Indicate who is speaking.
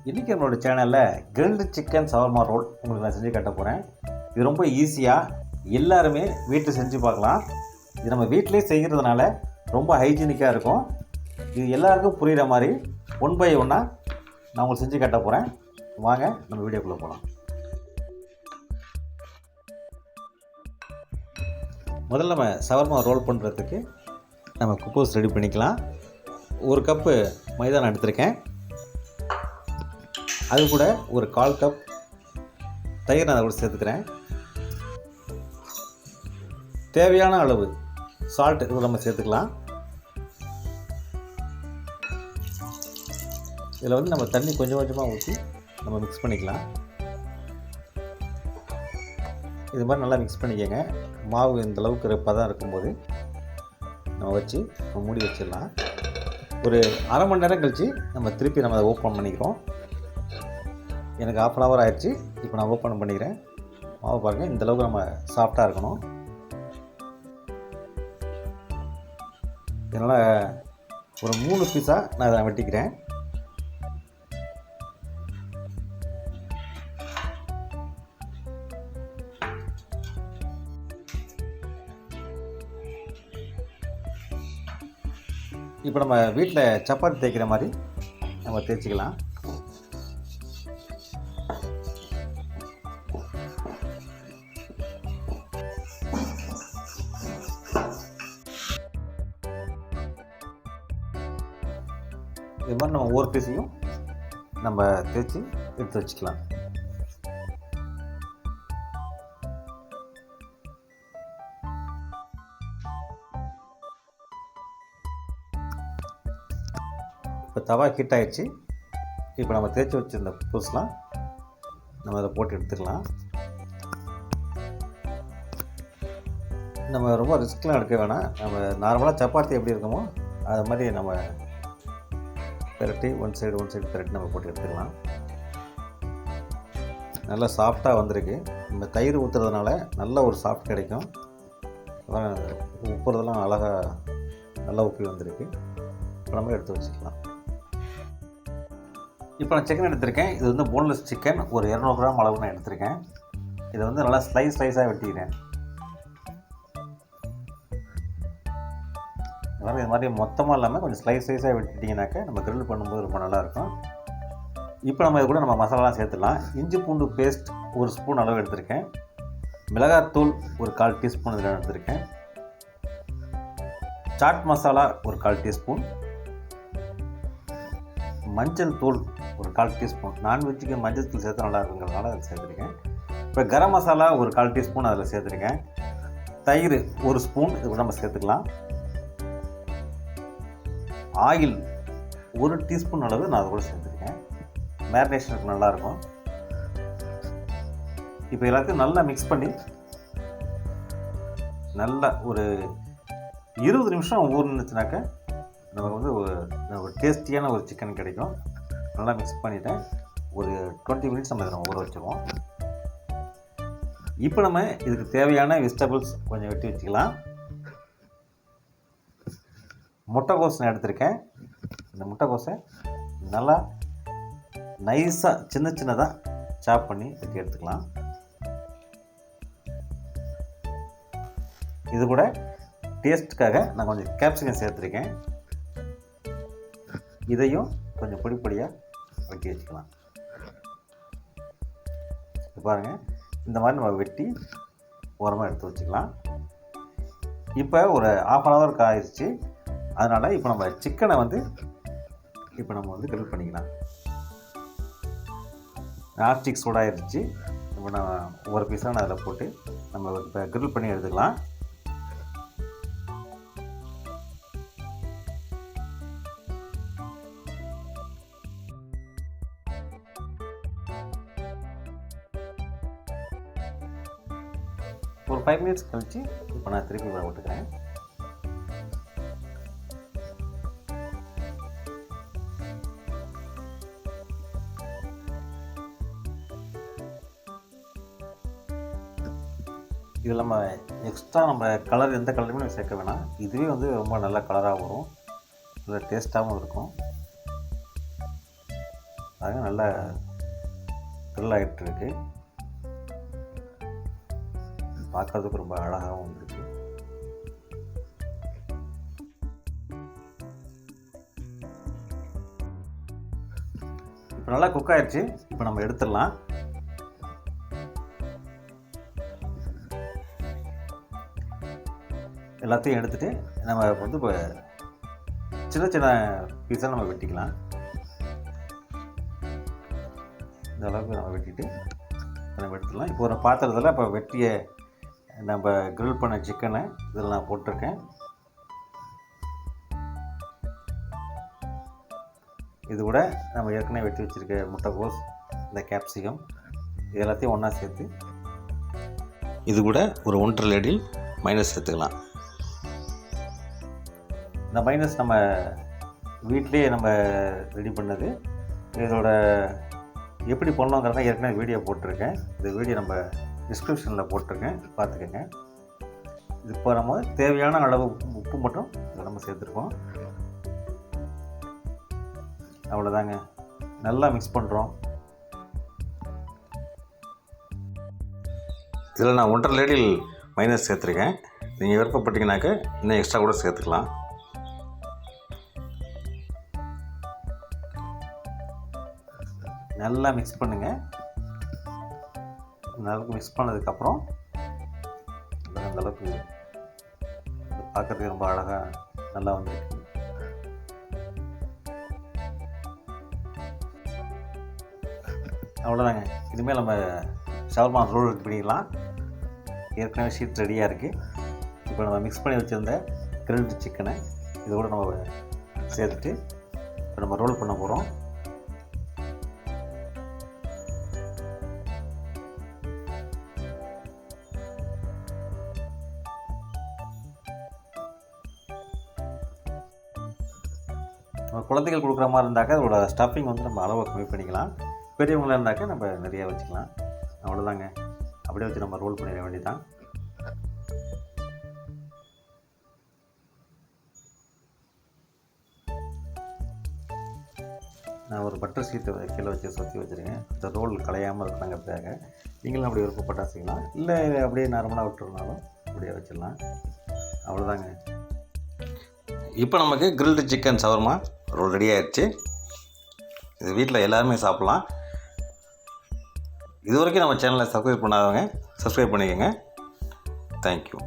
Speaker 1: இன்றைக்கி நம்மளோட சேனலில் கிரில்டு சிக்கன் சவர்மா ரோல் உங்களுக்கு நான் செஞ்சு காட்ட போகிறேன். இது ரொம்ப ஈஸியாக எல்லாருமே வீட்டில் செஞ்சு பார்க்கலாம். இது நம்ம வீட்டிலே செய்கிறதுனால ரொம்ப ஹைஜீனிக்காக இருக்கும். இது எல்லாருக்கும் புரிகிற மாதிரி ஒன் பை ஒன்னாக நான் உங்களுக்கு செஞ்சு காட்ட போகிறேன். வாங்க நம்ம வீடியோக்குள்ளே போகலாம். முதல்ல நம்ம சவர்மா ரோல் பண்ணுறதுக்கு நம்ம குப்போஸ் ரெடி பண்ணிக்கலாம். ஒரு கப்பு மைதா நான் எடுத்திருக்கேன். அது கூட ஒரு 1/4 கப் தயிர் நான் அதை கூட சேர்த்துக்கிறேன். தேவையான அளவு சால்ட் இது நம்ம சேர்த்துக்கலாம். இதில் வந்து நம்ம தண்ணி கொஞ்சம் கொஞ்சமாக ஊற்றி நம்ம மிக்ஸ் பண்ணிக்கலாம். இது மாதிரி நல்லா மிக்ஸ் பண்ணிக்கோங்க. மாவு இந்த அளவுக்கு பதம் இருக்கும்போது நம்ம வச்சு மூடி வச்சிடலாம். ஒரு அரை மணி நேரம் கழித்து நம்ம திருப்பி நம்ம அதை ஓப்பன் பண்ணிக்கிறோம். எனக்கு 1/2 hour ஆயிடுச்சு. இப்போ நான் ஓப்பன் பண்ணிக்கிறேன். மாவு பாருங்கள், இந்தளவுக்கு நம்ம சாஃப்டாக இருக்கணும். இதனால் ஒரு 3 பீஸாக நான் இதை வெட்டிக்கிறேன். இப்போ நம்ம வீட்டில் சப்பாத்தி தேய்க்கிற மாதிரி நம்ம தேய்ச்சிக்கலாம். இது மாதிரி நம்ம ஒவ்வொரு பீஸையும் நம்ம தேய்ச்சி எடுத்து வச்சுக்கலாம். இப்போ தவா ஹீட் ஆகிடுச்சு. இப்போ நம்ம தேய்ச்சி வச்சுருந்த பூஸ்லாம் நம்ம அதை போட்டு எடுத்துக்கலாம். நம்ம ரொம்ப ரிஸ்க்லாம் எடுக்க வேணாம். நம்ம நார்மலாக சப்பாத்தி எப்படி இருக்குமோ அது மாதிரி நம்ம பெரட்டி ஒன் சைடு பெரட்டி நம்ம போட்டு எடுத்துக்கலாம். நல்லா சாஃப்டாக வந்திருக்கு. நம்ம தயிர் ஊற்றுறதுனால நல்ல ஒரு சாஃப்ட் கிடைக்கும். உப்புறதெல்லாம் அழகாக நல்லா உப்பி வந்திருக்கு. இப்போ நம்ம எடுத்து வச்சுக்கலாம். இப்போ நான் சிக்கன் எடுத்திருக்கேன். இது வந்து போன்லெஸ் சிக்கன் ஒரு 200 கிராம் அளவு நான் எடுத்திருக்கேன். இதை வந்து நல்லா ஸ்லைஸாக வெட்டிக்கிறேன். இது மாதிரி மொத்தமாக இல்லாமல் கொஞ்சம் ஸ்லைஸாக வெட்டிட்டிங்கனாக்கா நம்ம கிரில் பண்ணும்போது ரொம்ப நல்லாயிருக்கும். இப்போ நம்ம இது கூட நம்ம மசாலாலாம் சேர்த்துடலாம். இஞ்சி பூண்டு பேஸ்ட் 1 ஸ்பூன் அளவு எடுத்திருக்கேன். மிளகாத்தூள் ஒரு 1/4 டீஸ்பூன் இதில் எடுத்திருக்கேன். சாட் மசாலா ஒரு 1/4 டீஸ்பூன். மஞ்சள் தூள் ஒரு 1/4 டீஸ்பூன். நான்வெஜ்ஜுக்கு மஞ்சள் தூள் சேர்த்தா நல்லா இருக்குங்கிறதுனால அதில் சேர்த்துருக்கேன். இப்போ கரம் மசாலா ஒரு 1/4 டீஸ்பூன் அதில் சேர்த்துருக்கேன். தயிர் 1 ஸ்பூன் இது கூட நம்ம சேர்த்துக்கலாம். ஆயில் 1 டீஸ்பூன் அளவு நான் அதை கூட சேர்த்துருக்கேன். மேரினேஷனுக்கு நல்லாயிருக்கும். இப்போ எல்லாத்தையும் நல்லா மிக்ஸ் பண்ணி நல்லா ஒரு 20 நிமிஷம் ஊறினுச்சுனாக்கா நமக்கு வந்து ஒரு டேஸ்டியான ஒரு சிக்கன் கிடைக்கும். நல்லா மிக்ஸ் பண்ணிவிட்டேன். ஒரு 20 மினிட்ஸ் நம்ம இதை ஊற வச்சுருவோம். இப்போ நம்ம இதுக்கு தேவையான வெஜிடபிள்ஸ் கொஞ்சம் வெட்டி வச்சுக்கலாம். முட்டைக்கோஸ் நான் எடுத்திருக்கேன். இந்த முட்டைக்கோஸை நல்லா நைஸாக சின்னதாக சாப் பண்ணி வெட்டி எடுத்துக்கலாம். இது கூட டேஸ்ட்டுக்காக நான் கொஞ்சம் கேப்சிகம் சேர்த்துருக்கேன். இதையும் கொஞ்சம் பொடியாக வெட்டி வச்சுக்கலாம். பாருங்கள், இந்த மாதிரி நம்ம வெட்டி ஓரமாக எடுத்து வச்சுக்கலாம். இப்போ ஒரு 1/2 hour ஆயிடுச்சு. அதனால் இப்போ நம்ம சிக்கனை வந்து கிரில் பண்ணிக்கலாம். நான்ஸ்டிக் சூடாகிடுச்சு. இப்போ நான் ஒவ்வொரு பீஸாக நான் அதில் போட்டு நம்ம இப்போ கிரில் பண்ணி எடுத்துக்கலாம். ஒரு 5 மினிட்ஸ் கழித்து இப்போ நான் திருப்பி விட்டுக்கிறேன். இதில் நம்ம எக்ஸ்ட்ரா நம்ம கலர் எந்த கலருமே சேர்க்க வேணாம். இதுவே வந்து ரொம்ப நல்ல கலராக வரும். நல்ல டேஸ்ட்டாகவும் இருக்கும். பாருங்கள் நல்லா க்ரில் ஆகிட்டுருக்கு. பார்க்குறதுக்கு ரொம்ப அழகாகவும் இருக்குது. இப்போ நல்லா குக் ஆகிடுச்சு. இப்போ நம்ம எடுத்துடலாம். எல்லாத்தையும் எடுத்துகிட்டு நம்ம வந்து இப்போ சின்ன சின்ன பீஸாக நம்ம வெட்டிக்கலாம். இந்த அளவுக்கு நம்ம வெட்டிட்டு நம்ம எடுத்துடலாம். இப்போ ஒரு பாத்திரத்தில் இப்போ வெட்டிய நம்ம கிரில் பண்ண சிக்கனை இதில் நான் போட்டிருக்கேன். இது கூட நம்ம ஏற்கனவே வெட்டி வச்சுருக்க முட்டைக்கோஸ், இந்த கேப்சிகம், இது எல்லாத்தையும் ஒன்றா சேர்த்து இது கூட ஒரு 1.5 லேடில் மைனஸ் சேர்த்துக்கலாம். இந்த மைனஸ் நம்ம வீட்லேயே நம்ம ரெடி பண்ணது. இதோட எப்படி பண்ணோங்கிறத ஏற்கனவே வீடியோ போட்டிருக்கேன். இந்த வீடியோ நம்ம டிஸ்கிரிப்ஷனில் போட்டிருக்கேன், பார்த்துக்கோங்க. இது இப்போ நம்ம தேவையான அளவு உப்பு மட்டும் இதில் நம்ம சேர்த்துருக்கோம். அவ்வளோதாங்க. நல்லா மிக்ஸ் பண்ணுறோம். இதில் நான் 1.5 லேடில் மைனஸ் சேர்த்துருக்கேன். நீங்கள் விருப்பப்பட்டீங்கன்னாக்க இன்னும் எக்ஸ்ட்ரா கூட சேர்த்துக்கலாம். நல்லா மிக்ஸ் பண்ணுங்கள். நல்லா மிக்ஸ் பண்ணதுக்கப்புறம் அந்த அளவுக்கு பார்க்குறதுக்கு ரொம்ப அழகாக நல்லா வந்துருக்கு. அவ்வளோதாங்க. இனிமேல் நம்ம ஷவர்மா ரோல் ரெடி பண்ணிக்கலாம். ஏற்கனவே ஷீட் ரெடியாக இருக்குது. இப்போ நம்ம மிக்ஸ் பண்ணி வச்சுருந்த கிரில்டு சிக்கனை இது கூட நம்ம சேர்த்துட்டு இப்போ நம்ம ரோல் பண்ண போகிறோம். நம்ம குழந்தைகள் கொடுக்குற மாதிரி இருந்தாக்கா அதோட ஸ்டஃபிங் வந்து நம்ம அளவை கம்மி பண்ணிக்கலாம். பெரியவங்களாக இருந்தாக்கா நம்ம நிறையா வச்சுக்கலாம். அவ்வளோதாங்க. அப்படியே வச்சு நம்ம ரோல் பண்ணிட வேண்டியதான். நான் ஒரு பட்டர் ஷீட்டை கீழே வச்சு சுற்றி வச்சுருக்கேன். இந்த ரோல் கலையாமல் இருக்கிறாங்கிறதுக்காக. நீங்களும் அப்படி விருப்பப்பட்டா செய்யலாம், இல்லை அப்படியே நார்மலாக விட்டுருந்தாலும் அப்படியே வச்சிடலாம். அவ்வளோதாங்க. இப்போ நமக்கு grilled chicken shawarma roll ready ஆகிடுச்சு. இது வீட்டில் எல்லாருமே சாப்பிட்லாம். இது வரைக்கும் நம்ம சேனலை சப்ஸ்கிரைப் பண்ணாதவங்க சப்ஸ்கிரைப் பண்ணிக்கோங்க. தேங்க்யூ.